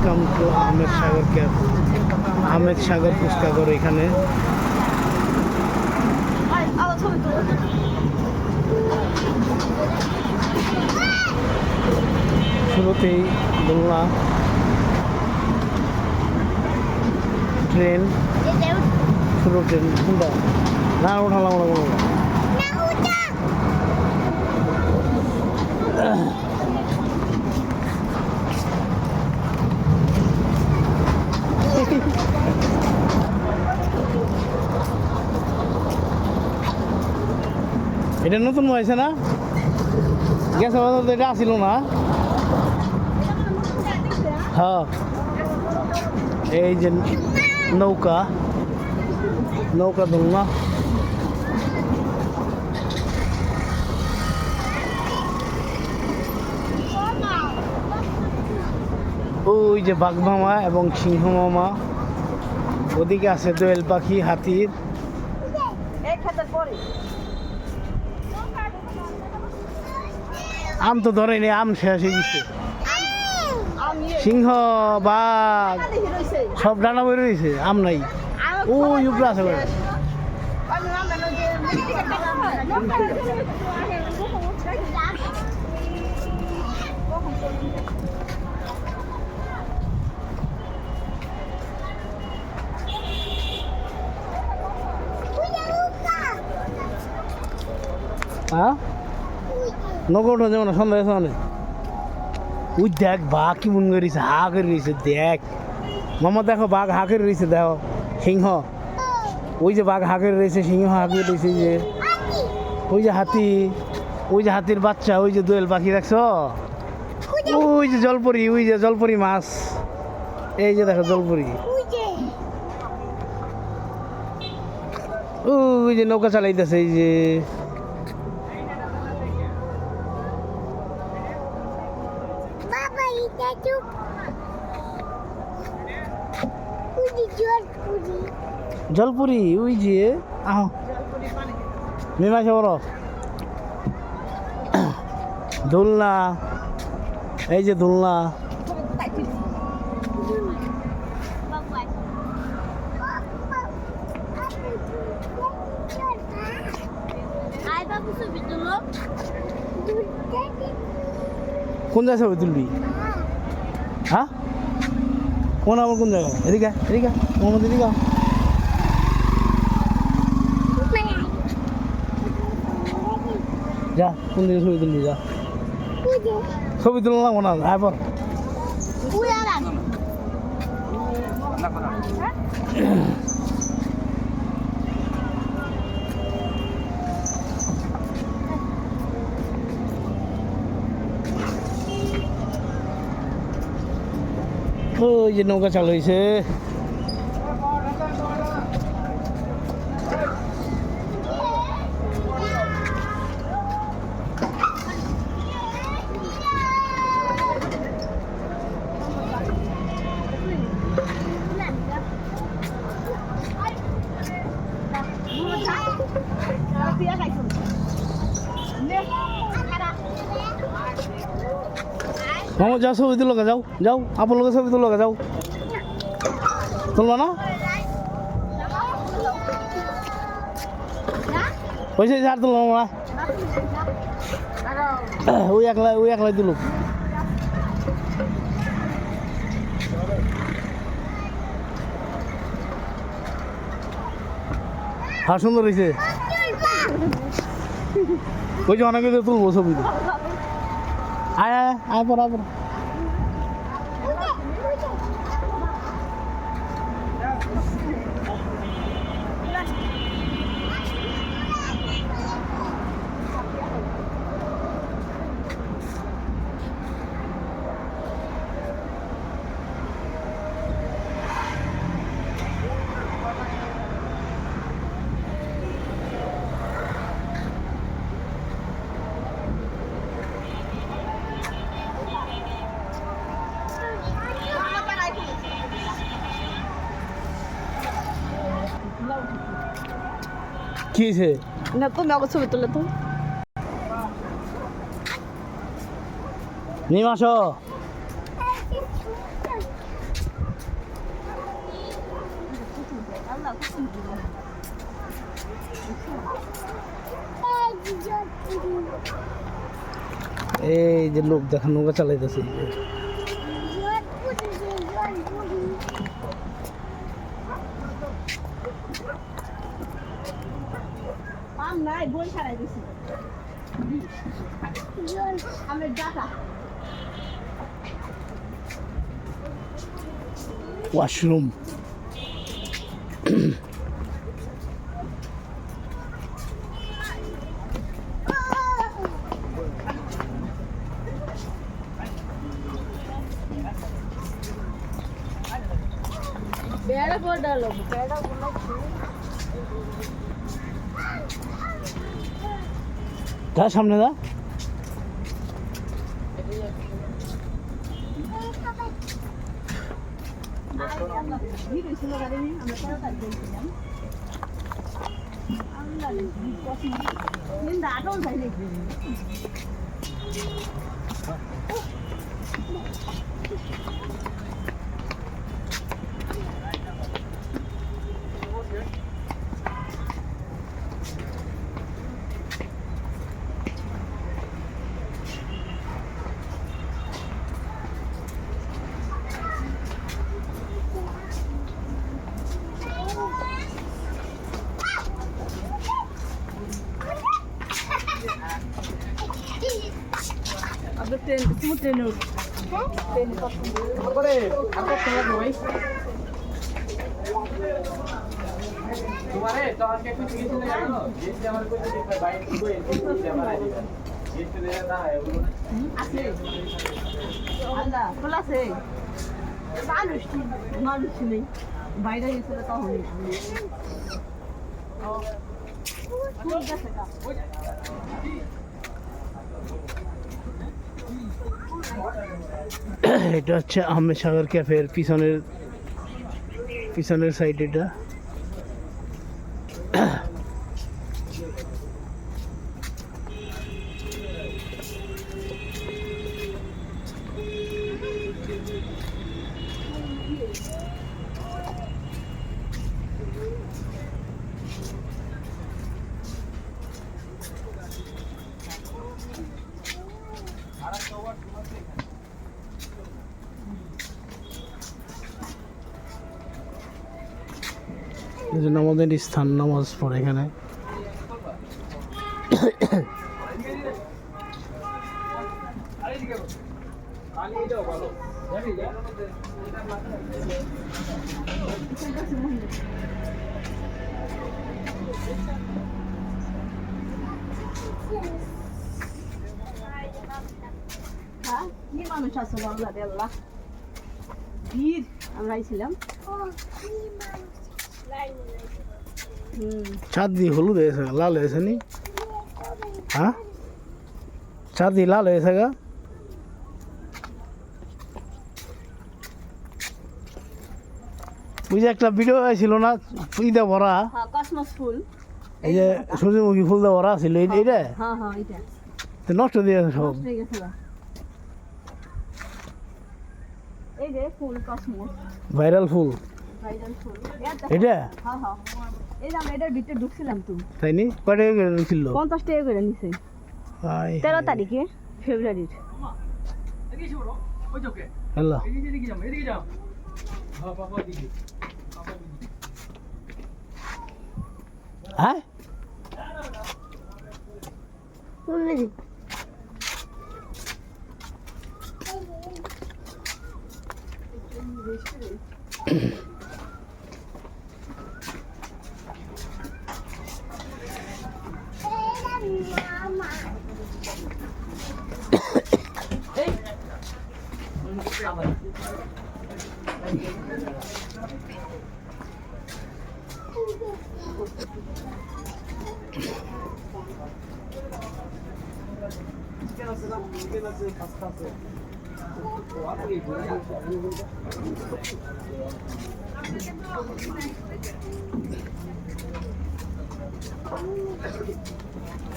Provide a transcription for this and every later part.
Welcome to Ahmed Sagar cafe. Ahmed Sagar ফুচকাঘর এখানে। শুরুতেই দোলনা, ট্রেন, ছোটো ট্রেন কোনটা না উঠালাম ওরা কোনো এটা নতুন হয়েছে না, গেছে বছর তো এটা আসিল না। হ্যাঁ এই যে নৌকা, নৌকা দোলনা। ওই যে বাঘ মামা এবং সিংহ মামা, ওদিকে আছে দোয়েল পাখি, হাতির। আম তো ধরেনি, আম শেষ হয়ে গেছে। সিংহ বাঘ সব ডানা বের হয়েছে, আম নাই। ওই উপরে আছে হ্যাঁ নৌকা উঠে যাবো না, সন্ধ্যা আছে অনেক। ওই দেখ বাঘ কি মন করেছে, হা করে রয়েছে দেখ মামা, দেখো বাঘ হা করে রয়েছে, দেখো সিংহ, ওই যে বাঘ হা করে রয়েছে, সিংহ হা করে রয়েছে, যে ওই যে হাতি, ওই যে হাতির বাচ্চা, ওই যে দোয়েল পাখি দেখছো, ওই যে জলপরি, ওই যে জলপরি মাছ, এই যে দেখো জলপরি, ওই যে নৌকা চালাইতেছে, এই যে জলপুরি, ওই যে আহ মেমা বড় দোলনা, এই যে দোলনা, কোন জায়গা ছবি তুলবি? হ্যাঁ কোন আবার কোন জায়গা? এদিকে এদিকে মোহাম্মদ, এদিকে যা, কোন দিকে ছবি তুলবি যা, ছবি তুললাম না আবার। ওই যে নৌকা চালু হয়েছে, মামা যাও ছবি তুলো, যাও যাও আপন লোকের ছবি তুলো, যাও তুলবা না হয়েছে, আর তুলো মামা, ওই একলাই তুলো। হ্যাঁ সুন্দর হয়েছে, ওই যে অনেক তুলবো ছবি, আয় আয় আয় পর আয় পর। কি হয়েছে না, তুমি আগে ছবি তুলে তো নিয়ে আসো। এই যে লোক দেখা নৌকা চালাইতেছে নাই বই ছাড়াই দিছি আমি ডাটা ওয়াশরুম বেড়া পড়ালো বেড়া গুলো যা সামনে যা ট্রেন ট্রেনে तुम्हारे तो आज के कुछ किसी ने जानो जिससे हमारे कुछ बाइक को जिससे हमारा जिससे दे रहा है वो আছে আল্লাহ খোলা আছে মানুষ মানুষ নেই বাইরে গেছিল তখন এটা হচ্ছে আহমেদ সাগর ক্যাফের পিছনের সাইড এটা এই জন্য আমাদের স্থান নামাজ পড়ে এখানে হ্যাঁ কি মানুষ আছে বাংলাদেশ আল্লাহ ভিড় আমরা ছিলাম চাঁদি হলুদ হয়েছে লাল হয়েছে নি হ্যাঁ চাঁদি লাল হয়েছে গা ওই যে একটা ভিডিও ছিল না ইদা ভরা কসমস ফুল এই যে সূর্যমুখী ফুল দিয়ে ভরা ছিল এইটা হ্যাঁ হ্যাঁ এটা তো নষ্ট দিয়ে সব নষ্ট হয়ে গেছে এই যে ফুল কসমস ভাইরাল ফুল ভাইরাল ফুল এটা হ্যাঁ হ্যাঁ এই যে আমরা এটার ভিতরে ঢুকছিলাম তো তাই নি কয় টাকা করে ছিল 50 টাকা করে নিছে 13 তারিখে ফেব্রুয়ারির হ্যালো হ্যাঁ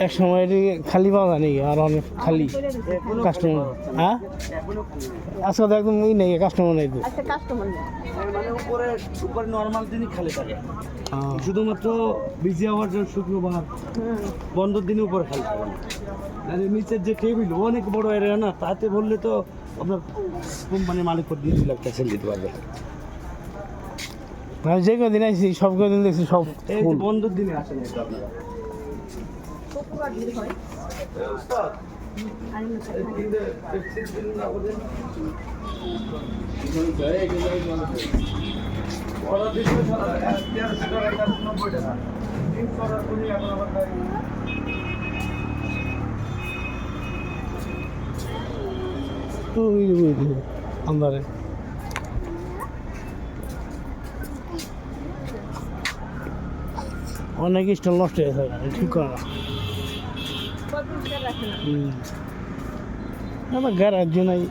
এক সময় এটি খালি পাওয়া যায় নাকি আর অনেক খালি কাস্টমার হ্যাঁ আজকে তো একদম ই নেই কাস্টমার নেই তো আচ্ছা কাস্টমার নেই মানে উপরে উপরে নর্মাল দিনই খালি থাকে হ্যাঁ। শুধুমাত্র বিজি আওয়ার জন্য শুক্রবার হুম বন্ধের দিনে উপরে খালি থাকে না আর নিচের যে টেবিল অনেক বড় এরিয়া না তাতে বললে তো আপনার কোম্পানির মালিক করে 2 লাখ টাকা সেল দিতে পারবে আমি যে কদিন আইছি সব কদিন দেখছি সব এই ফুল। যে বন্ধের দিনে আসেন এই তো আপনারা শুক্রবার ভিড় হয় আর এমনি থাকে না। অর্ডার দিতে 1300 টাকা 90 টাকা 300 টাকা তুমি এখন আবার তো আন্দারে অনেক স্টল নষ্ট হয়ে থাকে ঠিক করে না কতদিন ধরে রাখেন? আমার গ্যারাজ নাই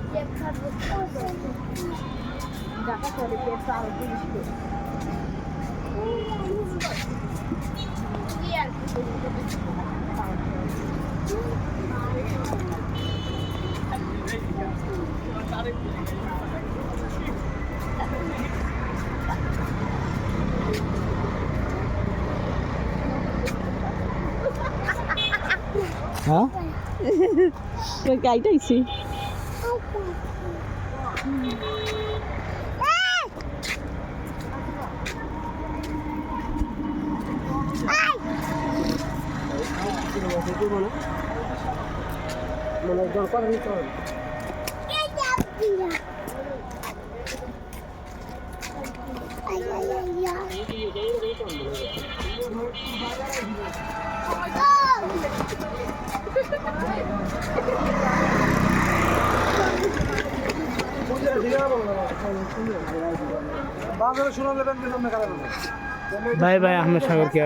ঢাকা শহরে পেঁপে আরো 30 করে। হ্যাঁ ওই গাইটাইছি বাজারে শুনে নেবেন যে সামনে কারণ বাই বাই আহমেদ সাগর কে